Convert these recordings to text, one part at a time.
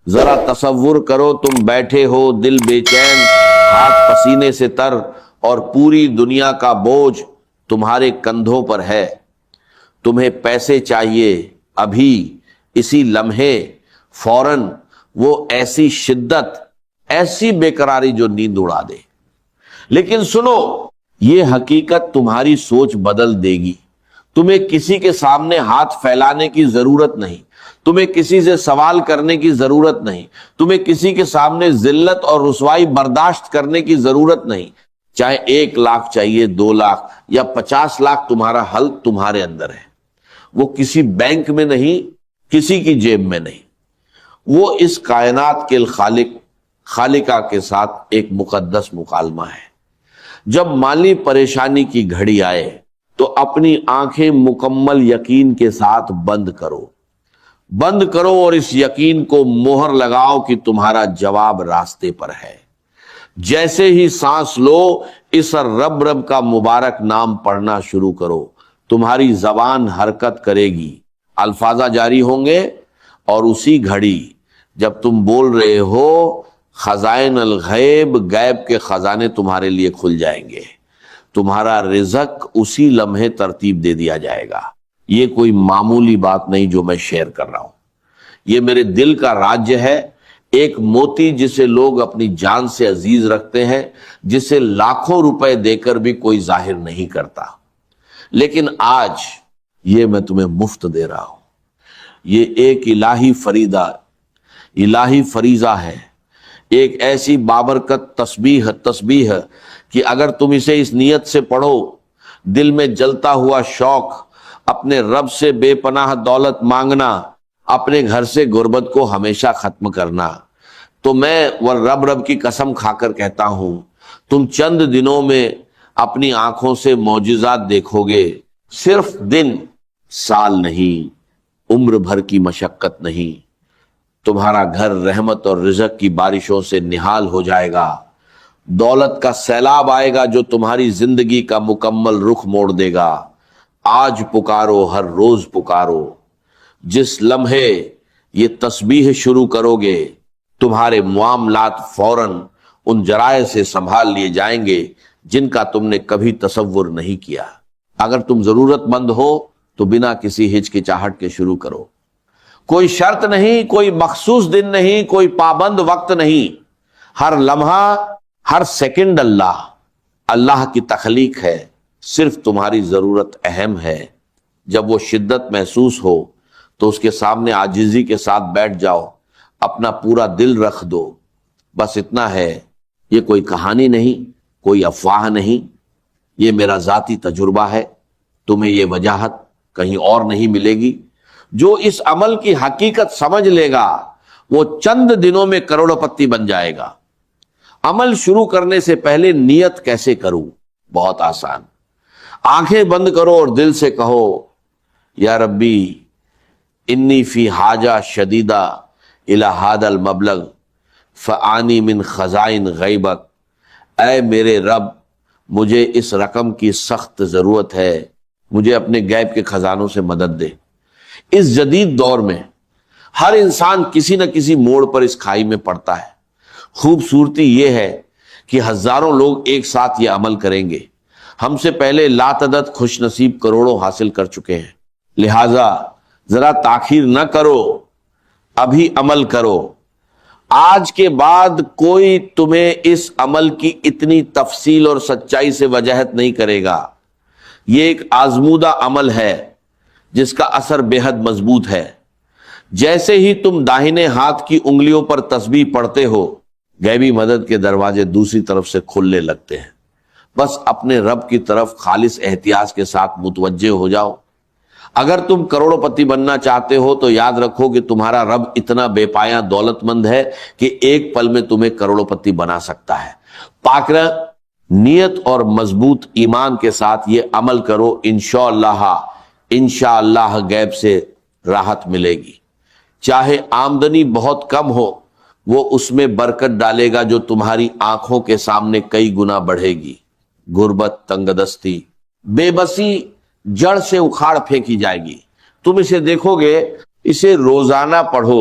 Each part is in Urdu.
ذرا تصور کرو تم بیٹھے ہو دل بے چین، ہاتھ پسینے سے تر، اور پوری دنیا کا بوجھ تمہارے کندھوں پر ہے۔ تمہیں پیسے چاہیے ابھی، اسی لمحے، فوراً، وہ ایسی شدت، ایسی بے قراری جو نیند اڑا دے۔ لیکن سنو، یہ حقیقت تمہاری سوچ بدل دے گی۔ تمہیں کسی کے سامنے ہاتھ پھیلانے کی ضرورت نہیں، تمہیں کسی سے سوال کرنے کی ضرورت نہیں، تمہیں کسی کے سامنے ذلت اور رسوائی برداشت کرنے کی ضرورت نہیں۔ چاہے 1 لاکھ چاہیے، 2 لاکھ یا 50 لاکھ، تمہارا حل تمہارے اندر ہے۔ وہ کسی بینک میں نہیں، کسی کی جیب میں نہیں، وہ اس کائنات کے خالقہ کے ساتھ ایک مقدس مکالمہ ہے۔ جب مالی پریشانی کی گھڑی آئے تو اپنی آنکھیں مکمل یقین کے ساتھ بند کرو اور اس یقین کو مہر لگاؤ کہ تمہارا جواب راستے پر ہے۔ جیسے ہی سانس لو، اس رب کا مبارک نام پڑھنا شروع کرو، تمہاری زبان حرکت کرے گی، الفاظ جاری ہوں گے، اور اسی گھڑی جب تم بول رہے ہو، خزائن الغیب، غیب کے خزانے تمہارے لیے کھل جائیں گے، تمہارا رزق اسی لمحے ترتیب دے دیا جائے گا۔ یہ کوئی معمولی بات نہیں جو میں شیئر کر رہا ہوں، یہ میرے دل کا راج ہے، ایک موتی جسے لوگ اپنی جان سے عزیز رکھتے ہیں، جسے لاکھوں روپے دے کر بھی کوئی ظاہر نہیں کرتا، لیکن آج یہ میں تمہیں مفت دے رہا ہوں۔ یہ ایک الہی فریضہ ہے، ایک ایسی بابرکت تسبیح کہ اگر تم اسے اس نیت سے پڑھو، دل میں جلتا ہوا شوق، اپنے رب سے بے پناہ دولت مانگنا، اپنے گھر سے غربت کو ہمیشہ ختم کرنا، تو میں وہ رب کی قسم کھا کر کہتا ہوں، تم چند دنوں میں اپنی آنکھوں سے معجزات دیکھو گے۔ صرف دن، سال نہیں، عمر بھر کی مشقت نہیں، تمہارا گھر رحمت اور رزق کی بارشوں سے نہال ہو جائے گا، دولت کا سیلاب آئے گا جو تمہاری زندگی کا مکمل رخ موڑ دے گا۔ آج پکارو، ہر روز پکارو، جس لمحے یہ تسبیح شروع کرو گے، تمہارے معاملات فوراً ان ذرائع سے سنبھال لیے جائیں گے جن کا تم نے کبھی تصور نہیں کیا۔ اگر تم ضرورت مند ہو تو بنا کسی ہچکچاہٹ کے شروع کرو، کوئی شرط نہیں، کوئی مخصوص دن نہیں، کوئی پابند وقت نہیں، ہر لمحہ، ہر سیکنڈ اللہ کی تخلیق ہے، صرف تمہاری ضرورت اہم ہے۔ جب وہ شدت محسوس ہو تو اس کے سامنے عاجزی کے ساتھ بیٹھ جاؤ، اپنا پورا دل رکھ دو، بس اتنا ہے۔ یہ کوئی کہانی نہیں، کوئی افواہ نہیں، یہ میرا ذاتی تجربہ ہے، تمہیں یہ وجاہت کہیں اور نہیں ملے گی۔ جو اس عمل کی حقیقت سمجھ لے گا وہ چند دنوں میں کروڑ پتی بن جائے گا۔ عمل شروع کرنے سے پہلے نیت کیسے کروں؟ بہت آسان، آنکھیں بند کرو اور دل سے کہو، یا ربی انی فی حاجہ شدیدہ الی ھذا المبلغ فآنی من خزائن غیبک، اے میرے رب مجھے اس رقم کی سخت ضرورت ہے، مجھے اپنے غیب کے خزانوں سے مدد دے۔ اس جدید دور میں ہر انسان کسی نہ کسی موڑ پر اس کھائی میں پڑتا ہے۔ خوبصورتی یہ ہے کہ ہزاروں لوگ ایک ساتھ یہ عمل کریں گے، ہم سے پہلے لاتعداد خوش نصیب کروڑوں حاصل کر چکے ہیں، لہٰذا ذرا تاخیر نہ کرو، ابھی عمل کرو۔ آج کے بعد کوئی تمہیں اس عمل کی اتنی تفصیل اور سچائی سے وجاہت نہیں کرے گا۔ یہ ایک آزمودہ عمل ہے جس کا اثر بے حد مضبوط ہے۔ جیسے ہی تم داہنے ہاتھ کی انگلیوں پر تسبیح پڑھتے ہو، غیبی مدد کے دروازے دوسری طرف سے کھلنے لگتے ہیں۔ بس اپنے رب کی طرف خالص احتیاط کے ساتھ متوجہ ہو جاؤ۔ اگر تم کروڑ پتی بننا چاہتے ہو تو یاد رکھو کہ تمہارا رب اتنا بے پایہ دولت مند ہے کہ ایک پل میں تمہیں کروڑ پتی بنا سکتا ہے۔ پاکرہ نیت اور مضبوط ایمان کے ساتھ یہ عمل کرو، انشاءاللہ غیب سے راحت ملے گی۔ چاہے آمدنی بہت کم ہو، وہ اس میں برکت ڈالے گا جو تمہاری آنکھوں کے سامنے کئی گنا بڑھے گی۔ غربت، تنگ دستی، بے بسی جڑ سے اکھاڑ پھینکی جائے گی۔ تم اسے دیکھو گے، اسے روزانہ پڑھو،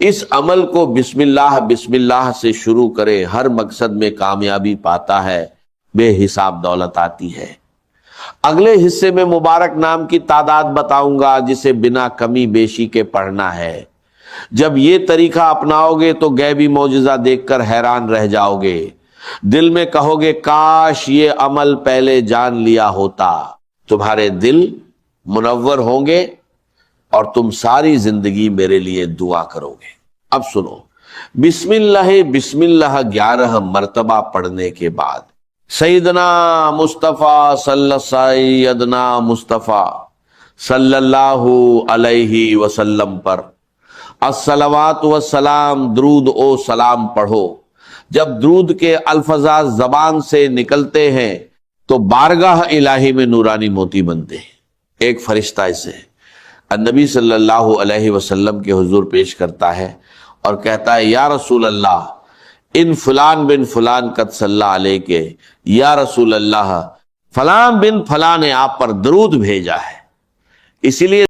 اس عمل کو بسم اللہ سے شروع کرے، ہر مقصد میں کامیابی پاتا ہے، بے حساب دولت آتی ہے۔ اگلے حصے میں مبارک نام کی تعداد بتاؤں گا جسے بنا کمی بیشی کے پڑھنا ہے۔ جب یہ طریقہ اپناؤ گے تو غیبی معجزہ دیکھ کر حیران رہ جاؤ گے، دل میں کہو گے کاش یہ عمل پہلے جان لیا ہوتا۔ تمہارے دل منور ہوں گے اور تم ساری زندگی میرے لیے دعا کرو گے۔ اب سنو، بسم اللہ 11 مرتبہ پڑھنے کے بعد سیدنا مصطفیٰ سیدنا مصطفیٰ صلی اللہ علیہ وسلم پر الصلوات والسلام، درود و سلام پڑھو۔ جب درود کے الفاظ زبان سے نکلتے ہیں تو بارگاہ الہی میں نورانی موتی بنتے ہیں۔ ایک فرشتہ اسے النبی صلی اللہ علیہ وسلم کے حضور پیش کرتا ہے اور کہتا ہے یا رسول اللہ، ان فلان بن فلان قد صلی علیہ کے، یا رسول اللہ فلان بن فلان نے آپ پر درود بھیجا ہے، اسی لیے